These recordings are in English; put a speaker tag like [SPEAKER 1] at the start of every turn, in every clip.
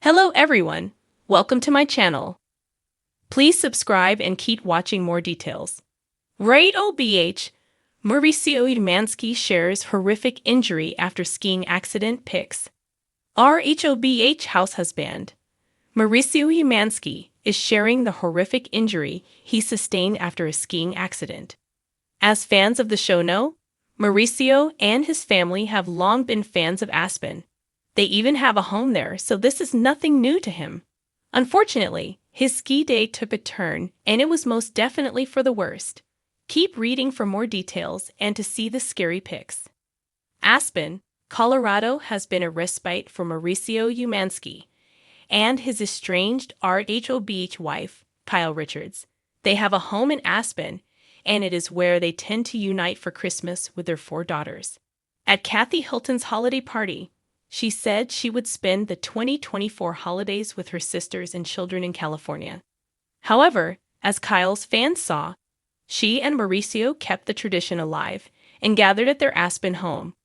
[SPEAKER 1] Hello everyone, welcome to my channel. Please subscribe and keep watching more details. RHOBH, Mauricio Umansky shares horrific injury after skiing accident pics. RHOBH house husband, Mauricio Umansky, is sharing the horrific injury he sustained after a skiing accident. As fans of the show know, Mauricio and his family have long been fans of Aspen. They even have a home there, so this is nothing new to him. Unfortunately, his ski day took a turn, and it was most definitely for the worst. Keep reading for more details and to see the scary pics. Aspen, Colorado has been a respite for Mauricio Umansky and his estranged RHOBH wife, Kyle Richards. They have a home in Aspen, and it is where they tend to unite for Christmas with their 4 daughters. At Kathy Hilton's holiday party, she said she would spend the 2024 holidays with her sisters and children in California. However, as Kyle's fans saw, she and Mauricio kept the tradition alive and gathered at their Aspen home.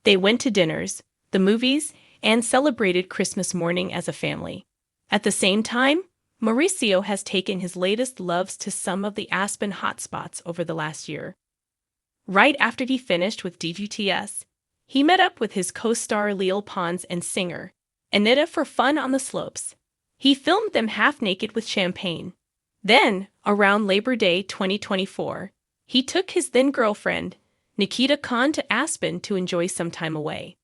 [SPEAKER 1] They went to dinners, the movies, and celebrated Christmas morning as a family. At the same time, Mauricio has taken his latest loves to some of the Aspen hotspots over the last year. Right after he finished with DGTS, he met up with his co-star Lil Pons and singer Anita for fun on the slopes. He filmed them half-naked with champagne. Then, around Labor Day 2024, he took his then-girlfriend, Nikita Khan, to Aspen to enjoy some time away.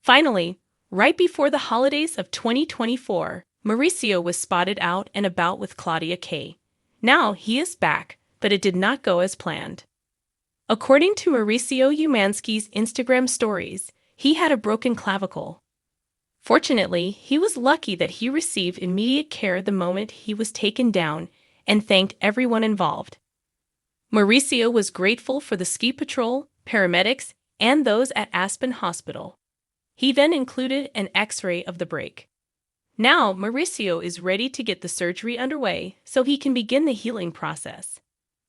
[SPEAKER 1] Finally, right before the holidays of 2024, Mauricio was spotted out and about with Claudia Kay. Now he is back, but it did not go as planned. According to Mauricio Umansky's Instagram stories, he had a broken clavicle. Fortunately, he was lucky that he received immediate care the moment he was taken down and thanked everyone involved. Mauricio was grateful for the ski patrol, paramedics, and those at Aspen Hospital. He then included an X-ray of the break. Now, Mauricio is ready to get the surgery underway so he can begin the healing process.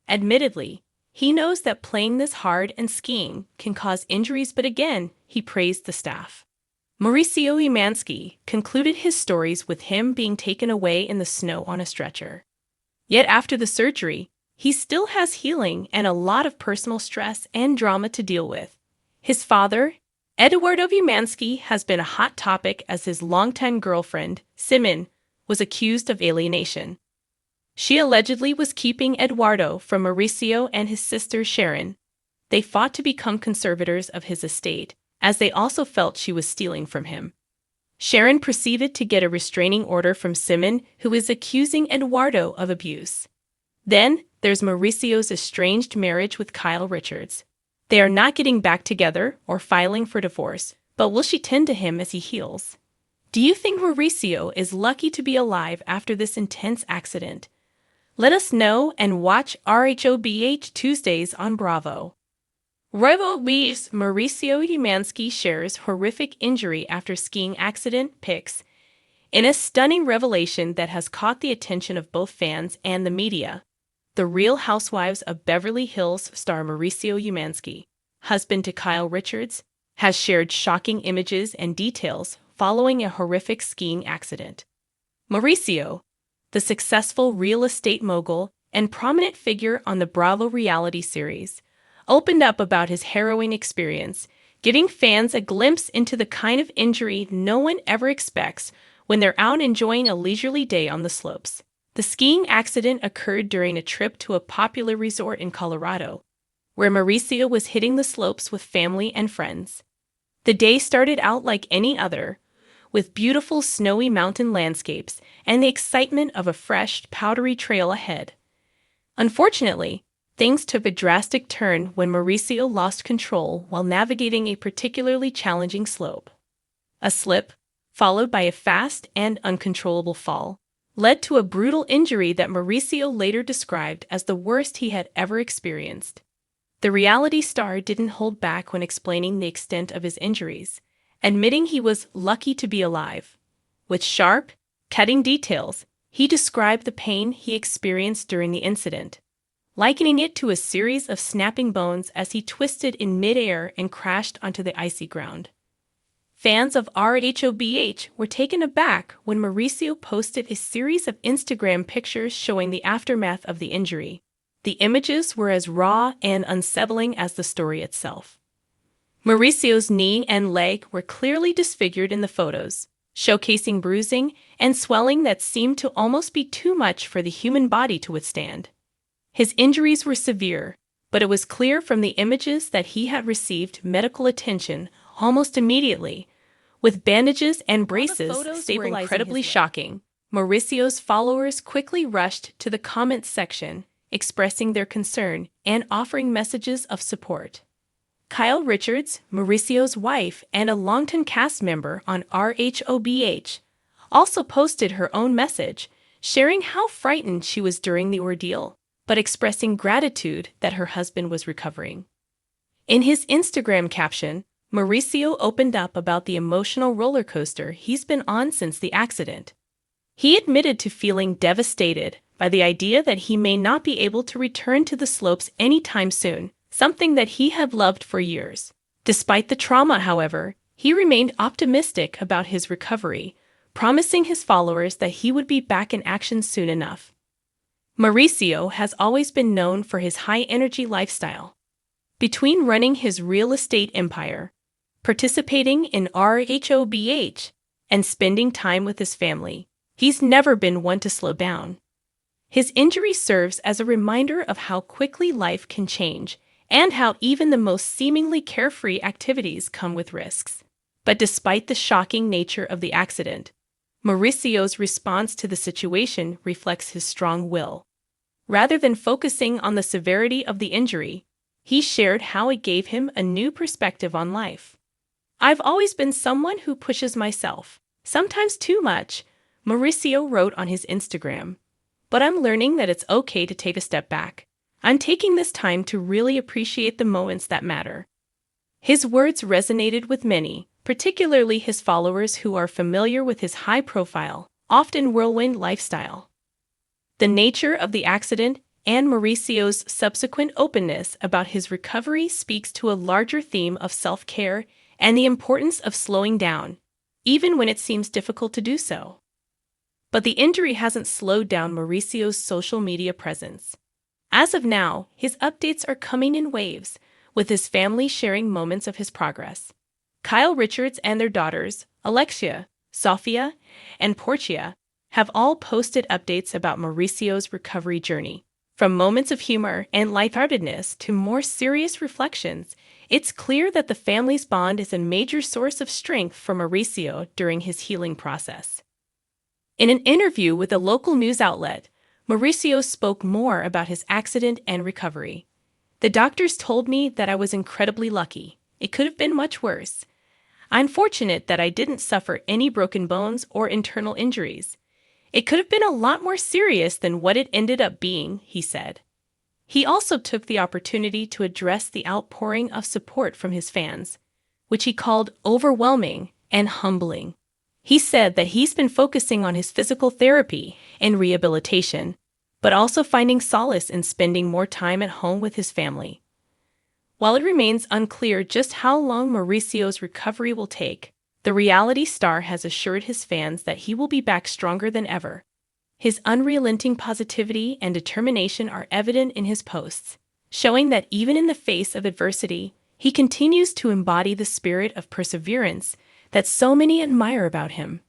[SPEAKER 1] Admittedly, he knows that playing this hard and skiing can cause injuries, but again, he praised the staff. Mauricio Umansky concluded his stories with him being taken away in the snow on a stretcher. Yet after the surgery, he still has healing and a lot of personal stress and drama to deal with. His father, Eduardo Umansky, has been a hot topic as his longtime girlfriend, Simon, was accused of alienation. She allegedly was keeping Eduardo from Mauricio and his sister Sharon. They fought to become conservators of his estate, as they also felt she was stealing from him. Sharon proceeded to get a restraining order from Simon, who is accusing Eduardo of abuse. Then, there's Mauricio's estranged marriage with Kyle Richards. They are not getting back together or filing for divorce, but will she tend to him as he heals? Do you think Mauricio is lucky to be alive after this intense accident? Let us know and watch RHOBH Tuesdays on Bravo. RHOBH's Mauricio Umansky shares horrific injury after skiing accident pics in a stunning revelation that has caught the attention of both fans and the media. The Real Housewives of Beverly Hills star Mauricio Umansky, husband to Kyle Richards, has shared shocking images and details following a horrific skiing accident. Mauricio, the successful real estate mogul and prominent figure on the Bravo reality series, opened up about his harrowing experience, giving fans a glimpse into the kind of injury no one ever expects when they're out enjoying a leisurely day on the slopes. The skiing accident occurred during a trip to a popular resort in Colorado, where Mauricio was hitting the slopes with family and friends. The day started out like any other, with beautiful snowy mountain landscapes and the excitement of a fresh, powdery trail ahead. Unfortunately, things took a drastic turn when Mauricio lost control while navigating a particularly challenging slope. A slip, followed by a fast and uncontrollable fall, led to a brutal injury that Mauricio later described as the worst he had ever experienced. The reality star didn't hold back when explaining the extent of his injuries, admitting he was lucky to be alive. With sharp, cutting details, he described the pain he experienced during the incident, likening it to a series of snapping bones as he twisted in midair and crashed onto the icy ground. Fans of RHOBH were taken aback when Mauricio posted a series of Instagram pictures showing the aftermath of the injury. The images were as raw and unsettling as the story itself. Mauricio's knee and leg were clearly disfigured in the photos, showcasing bruising and swelling that seemed to almost be too much for the human body to withstand. His injuries were severe, but it was clear from the images that he had received medical attention almost immediately, with bandages and braces. They were incredibly shocking. Mauricio's followers quickly rushed to the comments section, expressing their concern and offering messages of support. Kyle Richards, Mauricio's wife and a longtime cast member on RHOBH, also posted her own message, sharing how frightened she was during the ordeal, but expressing gratitude that her husband was recovering. In his Instagram caption, Mauricio opened up about the emotional roller coaster he's been on since the accident. He admitted to feeling devastated by the idea that he may not be able to return to the slopes anytime soon, something that he had loved for years. Despite the trauma, however, he remained optimistic about his recovery, promising his followers that he would be back in action soon enough. Mauricio has always been known for his high-energy lifestyle. Between running his real estate empire, participating in RHOBH, and spending time with his family, he's never been one to slow down. His injury serves as a reminder of how quickly life can change and how even the most seemingly carefree activities come with risks. But despite the shocking nature of the accident, Mauricio's response to the situation reflects his strong will. Rather than focusing on the severity of the injury, he shared how it gave him a new perspective on life. "I've always been someone who pushes myself, sometimes too much," Mauricio wrote on his Instagram. "But I'm learning that it's okay to take a step back. I'm taking this time to really appreciate the moments that matter." His words resonated with many, particularly his followers who are familiar with his high-profile, often whirlwind lifestyle. The nature of the accident and Mauricio's subsequent openness about his recovery speaks to a larger theme of self-care and the importance of slowing down, even when it seems difficult to do so. But the injury hasn't slowed down Mauricio's social media presence. As of now, his updates are coming in waves, with his family sharing moments of his progress. Kyle Richards and their daughters, Alexia, Sophia, and Portia, have all posted updates about Mauricio's recovery journey. From moments of humor and lightheartedness to more serious reflections, it's clear that the family's bond is a major source of strength for Mauricio during his healing process. In an interview with a local news outlet, Mauricio spoke more about his accident and recovery. "The doctors told me that I was incredibly lucky. It could have been much worse. I'm fortunate that I didn't suffer any broken bones or internal injuries. It could have been a lot more serious than what it ended up being," he said. He also took the opportunity to address the outpouring of support from his fans, which he called overwhelming and humbling. He said that he's been focusing on his physical therapy and rehabilitation, but also finding solace in spending more time at home with his family. While it remains unclear just how long Mauricio's recovery will take, the reality star has assured his fans that he will be back stronger than ever. His unrelenting positivity and determination are evident in his posts, showing that even in the face of adversity, he continues to embody the spirit of perseverance that so many admire about him.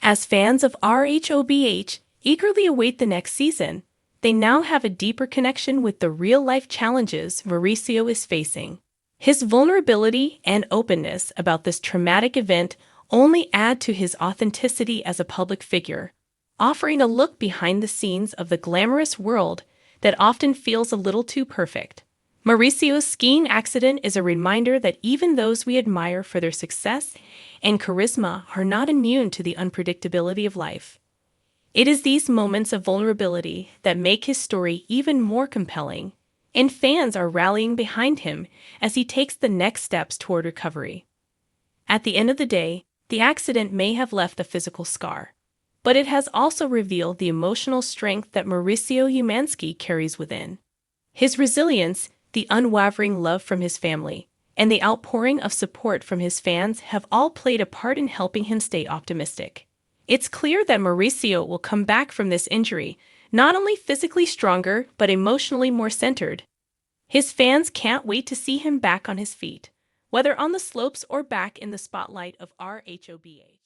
[SPEAKER 1] As fans of RHOBH eagerly await the next season, they now have a deeper connection with the real-life challenges Mauricio is facing. His vulnerability and openness about this traumatic event only add to his authenticity as a public figure, offering a look behind the scenes of the glamorous world that often feels a little too perfect. Mauricio's skiing accident is a reminder that even those we admire for their success and charisma are not immune to the unpredictability of life. It is these moments of vulnerability that make his story even more compelling, and fans are rallying behind him as he takes the next steps toward recovery. At the end of the day, the accident may have left a physical scar, but it has also revealed the emotional strength that Mauricio Umansky carries within. His resilience, the unwavering love from his family, and the outpouring of support from his fans have all played a part in helping him stay optimistic. It's clear that Mauricio will come back from this injury, not only physically stronger, but emotionally more centered. His fans can't wait to see him back on his feet, whether on the slopes or back in the spotlight of RHOBH.